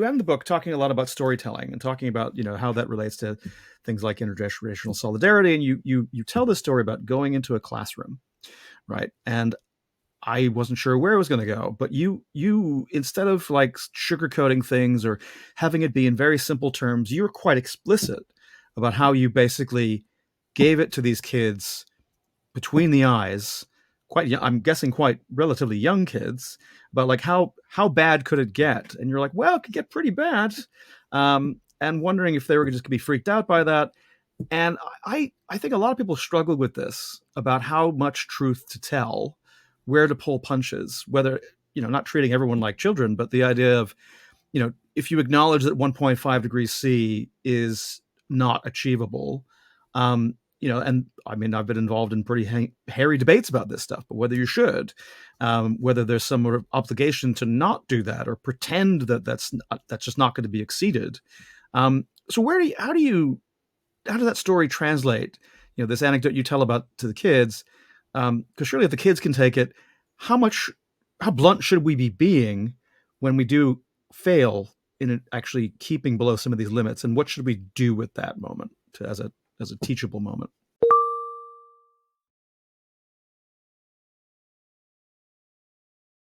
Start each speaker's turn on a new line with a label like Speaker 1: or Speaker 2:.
Speaker 1: you end the book talking a lot about storytelling and talking about how that relates to things like intergenerational solidarity, and you tell this story about going into a classroom, right? And I wasn't sure where it was going to go, but you instead of like sugarcoating things or having it be in very simple terms, you were quite explicit about how you basically gave it to these kids between the eyes, quite young, I'm guessing quite relatively young kids, but like how bad could it get? And you're like, well, it could get pretty bad, and wondering if they were just going to be freaked out by that. And I think a lot of people struggle with this about how much truth to tell, where to pull punches, whether not treating everyone like children, but the idea of if you acknowledge that 1.5 degrees C is not achievable, and I mean, I've been involved in pretty hairy debates about this stuff, but whether you should, whether there's some sort of obligation to not do that or pretend that that's just not going to be exceeded. So how does that story translate? This anecdote you tell about to the kids, because surely if the kids can take it, how much, how blunt should we be being when we do fail in actually keeping below some of these limits, and what should we do with that moment as a teachable moment?